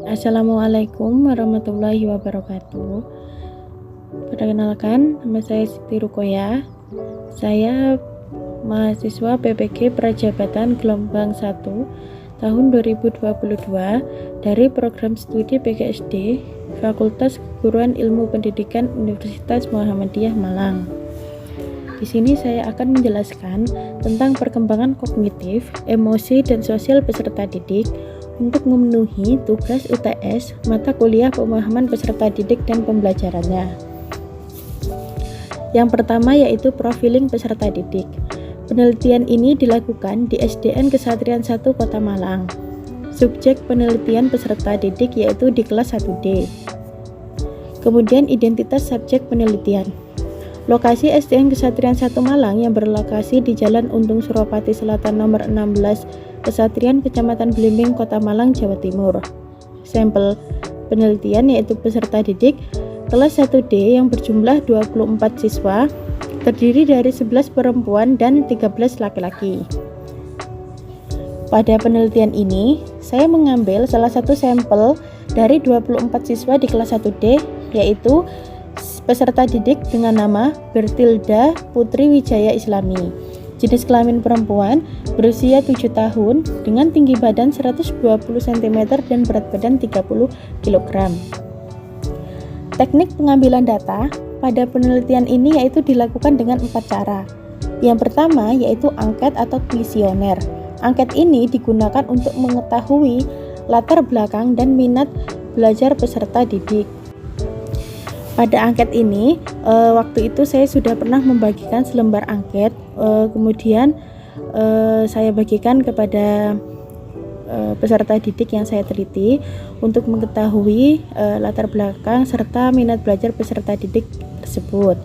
Assalamualaikum warahmatullahi wabarakatuh. Perkenalkan, nama saya Siti Rukoya. Saya mahasiswa PPG Prajabatan Gelombang 1 tahun 2022 dari program studi PGSD Fakultas Keguruan Ilmu Pendidikan Universitas Muhammadiyah Malang. Di sini saya akan menjelaskan tentang perkembangan kognitif, emosi, dan sosial peserta didik untuk memenuhi tugas UTS mata kuliah pemahaman peserta didik dan pembelajarannya. Yang pertama yaitu profiling peserta didik. Penelitian ini dilakukan di SDN Kesatrian 1 Kota Malang. Subjek penelitian peserta didik yaitu di kelas 1D. Kemudian identitas subjek penelitian. Lokasi SDN Kesatrian 1 Malang yang berlokasi di Jalan Untung Suropati Selatan nomor 16 Kesatrian Kecamatan Belimbing Kota Malang, Jawa Timur. Sampel penelitian yaitu peserta didik kelas 1D yang berjumlah 24 siswa, terdiri dari 11 perempuan dan 13 laki-laki. Pada penelitian ini, saya mengambil salah satu sampel dari 24 siswa di kelas 1D, yaitu peserta didik dengan nama Bertilda Putri Wijaya Islami. Jenis kelamin perempuan, berusia 7 tahun, dengan tinggi badan 120 cm dan berat badan 30 kg. Teknik pengambilan data pada penelitian ini yaitu dilakukan dengan 4 cara. Yang pertama yaitu angket atau kuesioner. Angket ini digunakan untuk mengetahui latar belakang dan minat belajar peserta didik. Pada angket ini, waktu itu saya sudah pernah membagikan selembar angket, kemudian saya bagikan kepada peserta didik yang saya teliti untuk mengetahui latar belakang serta minat belajar peserta didik tersebut.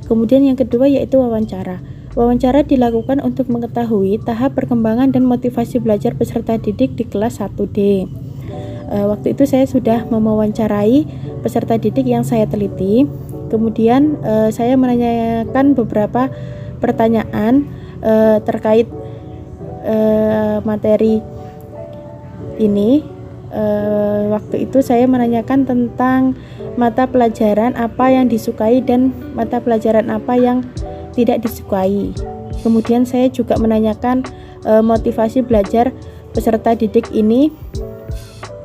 Kemudian yang kedua yaitu wawancara. Wawancara dilakukan untuk mengetahui tahap perkembangan dan motivasi belajar peserta didik di kelas 1D. Waktu itu saya sudah mewawancarai peserta didik yang saya teliti. Kemudian saya menanyakan beberapa pertanyaan terkait materi ini. Waktu itu saya menanyakan tentang mata pelajaran apa yang disukai dan mata pelajaran apa yang tidak disukai. Kemudian saya juga menanyakan motivasi belajar peserta didik ini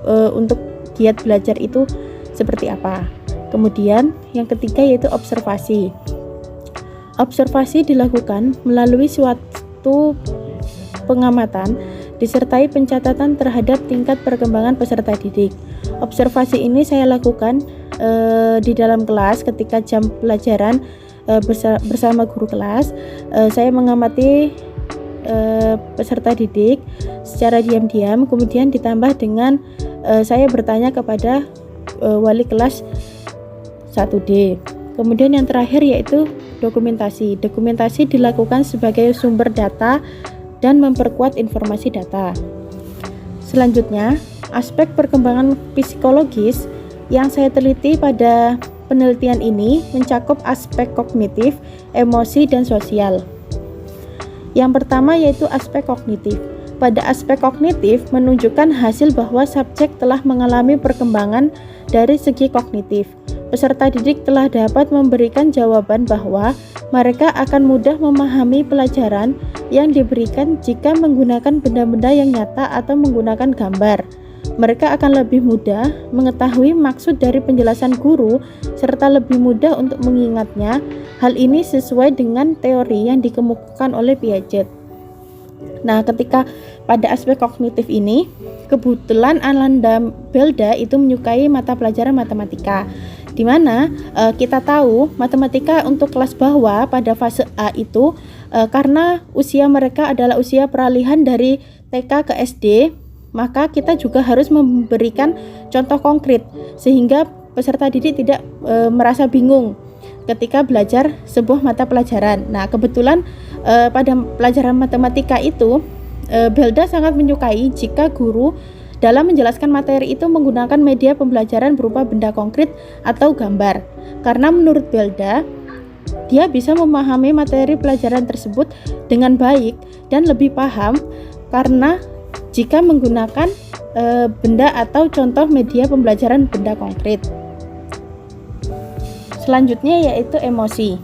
untuk giat belajar itu seperti apa. Kemudian yang ketiga yaitu observasi. Observasi dilakukan melalui suatu pengamatan disertai pencatatan terhadap tingkat perkembangan peserta didik. Observasi ini saya lakukan di dalam kelas ketika jam pelajaran bersama guru kelas. Saya mengamati peserta didik secara diam-diam, kemudian ditambah dengan saya bertanya kepada wali kelas 1D. Kemudian yang terakhir yaitu dokumentasi. Dokumentasi dilakukan sebagai sumber data dan memperkuat informasi data. Selanjutnya, aspek perkembangan psikologis yang saya teliti pada penelitian ini mencakup aspek kognitif, emosi, dan sosial. Yang pertama yaitu aspek kognitif. Pada aspek kognitif menunjukkan hasil bahwa subjek telah mengalami perkembangan dari segi kognitif. Peserta didik telah dapat memberikan jawaban bahwa mereka akan mudah memahami pelajaran yang diberikan jika menggunakan benda-benda yang nyata atau menggunakan gambar. Mereka akan lebih mudah mengetahui maksud dari penjelasan guru serta lebih mudah untuk mengingatnya. Hal ini sesuai dengan teori yang dikemukakan oleh Piaget. Nah, ketika pada aspek kognitif ini, kebetulan Ananda Belda itu menyukai mata pelajaran matematika, di mana kita tahu matematika untuk kelas bawah pada fase A itu karena usia mereka adalah usia peralihan dari TK ke SD, maka kita juga harus memberikan contoh konkret sehingga peserta didik tidak merasa bingung ketika belajar sebuah mata pelajaran. Nah, kebetulan pada pelajaran matematika itu Belda sangat menyukai jika guru dalam menjelaskan materi itu menggunakan media pembelajaran berupa benda konkret atau gambar. Karena menurut Belda, dia bisa memahami materi pelajaran tersebut dengan baik dan lebih paham karena jika menggunakan benda atau contoh media pembelajaran benda konkret. Selanjutnya yaitu emosi.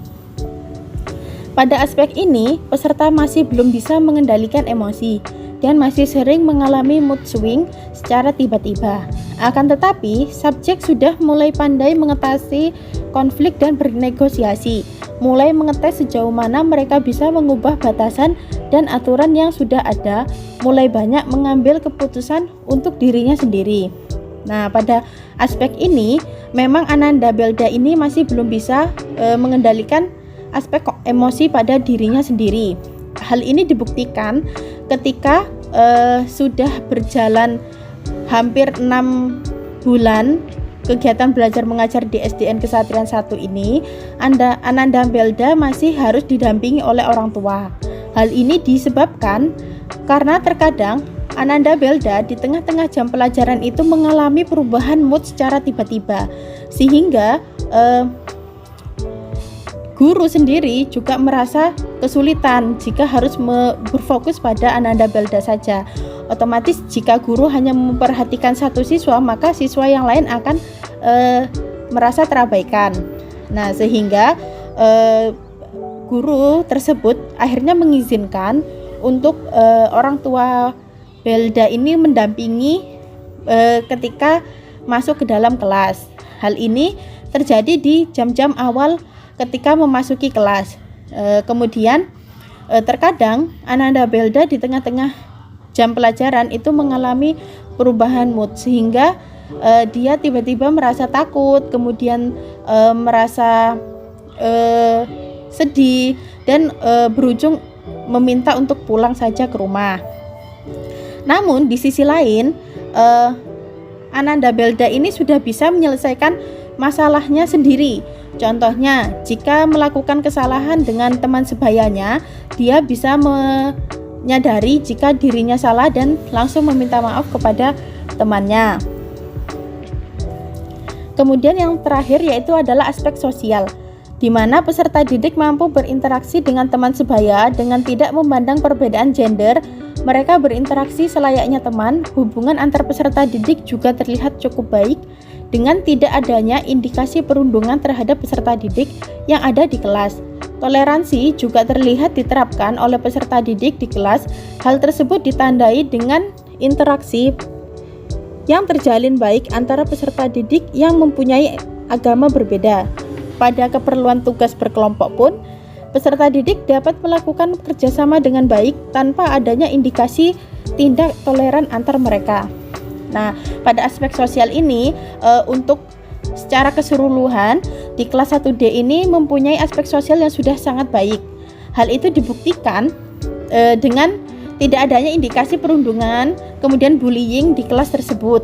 Pada aspek ini, peserta masih belum bisa mengendalikan emosi dan masih sering mengalami mood swing secara tiba-tiba. Akan tetapi, subjek sudah mulai pandai mengatasi konflik dan bernegosiasi, mulai mengetes sejauh mana mereka bisa mengubah batasan dan aturan yang sudah ada, mulai banyak mengambil keputusan untuk dirinya sendiri. Nah, pada aspek ini, memang Ananda Belda ini masih belum bisa mengendalikan aspek emosi pada dirinya sendiri. Hal ini dibuktikan ketika sudah berjalan hampir 6 bulan kegiatan belajar mengajar di SDN Kesatrian 1 ini, Ananda Belda masih harus didampingi oleh orang tua. Hal ini disebabkan karena terkadang Ananda Belda di tengah-tengah jam pelajaran itu mengalami perubahan mood secara tiba-tiba, sehingga guru sendiri juga merasa kesulitan jika harus berfokus pada Ananda Belda saja. Otomatis jika guru hanya memperhatikan satu siswa, maka siswa yang lain akan merasa terabaikan. Nah, sehingga guru tersebut akhirnya mengizinkan untuk orang tua Belda ini mendampingi ketika masuk ke dalam kelas. Hal ini terjadi di jam-jam awal ketika memasuki kelas. Kemudian terkadang Ananda Belda di tengah-tengah jam pelajaran itu mengalami perubahan mood, sehingga dia tiba-tiba merasa takut, kemudian merasa sedih dan berujung meminta untuk pulang saja ke rumah. Namun di sisi lain, Ananda Belda ini sudah bisa menyelesaikan masalahnya sendiri. Contohnya, jika melakukan kesalahan dengan teman sebayanya, dia bisa menyadari jika dirinya salah dan langsung meminta maaf kepada temannya. Kemudian yang terakhir yaitu adalah aspek sosial, di mana peserta didik mampu berinteraksi dengan teman sebaya dengan tidak memandang perbedaan gender. Mereka berinteraksi selayaknya teman. Hubungan antar peserta didik juga terlihat cukup baik dengan tidak adanya indikasi perundungan terhadap peserta didik yang ada di kelas. Toleransi juga terlihat diterapkan oleh peserta didik di kelas. Hal tersebut ditandai dengan interaksi yang terjalin baik antara peserta didik yang mempunyai agama berbeda. Pada keperluan tugas berkelompok pun, peserta didik dapat melakukan kerjasama dengan baik tanpa adanya indikasi tindak toleran antar mereka. Nah, pada aspek sosial ini, untuk secara keseluruhan di kelas 1D ini mempunyai aspek sosial yang sudah sangat baik. Hal itu dibuktikan dengan tidak adanya indikasi perundungan, kemudian bullying di kelas tersebut.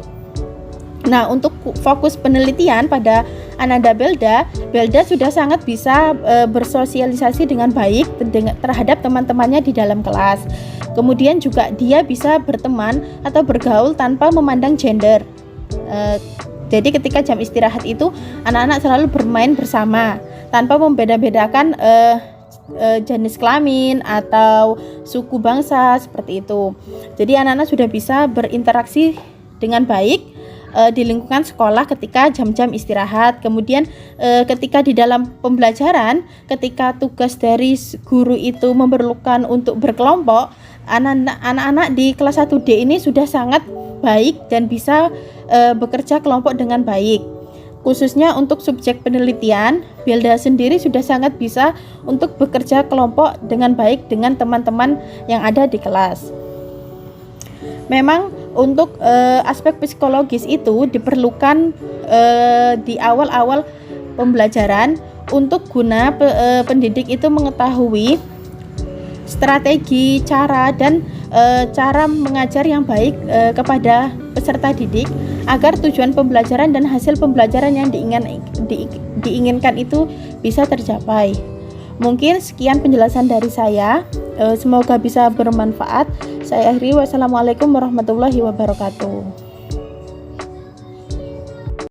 Nah, untuk fokus penelitian pada Ananda Belda sudah sangat bisa bersosialisasi dengan baik terhadap teman-temannya di dalam kelas. Kemudian juga dia bisa berteman atau bergaul tanpa memandang gender. Jadi ketika jam istirahat itu anak-anak selalu bermain bersama tanpa membeda-bedakan jenis kelamin atau suku bangsa seperti itu. Jadi anak-anak sudah bisa berinteraksi dengan baik di lingkungan sekolah ketika jam-jam istirahat. Kemudian ketika di dalam pembelajaran, ketika tugas dari guru itu memerlukan untuk berkelompok, anak-anak di kelas 1D ini sudah sangat baik dan bisa bekerja kelompok dengan baik. Khususnya untuk subjek penelitian, Belda sendiri sudah sangat bisa untuk bekerja kelompok dengan baik dengan teman-teman yang ada di kelas. Memang untuk aspek psikologis itu diperlukan di awal-awal pembelajaran untuk guna pendidik itu mengetahui strategi, cara dan cara mengajar yang baik kepada peserta didik agar tujuan pembelajaran dan hasil pembelajaran yang diinginkan itu bisa tercapai. Mungkin sekian penjelasan dari saya. Semoga bisa bermanfaat. Saya akhiri. Wassalamualaikum warahmatullahi wabarakatuh.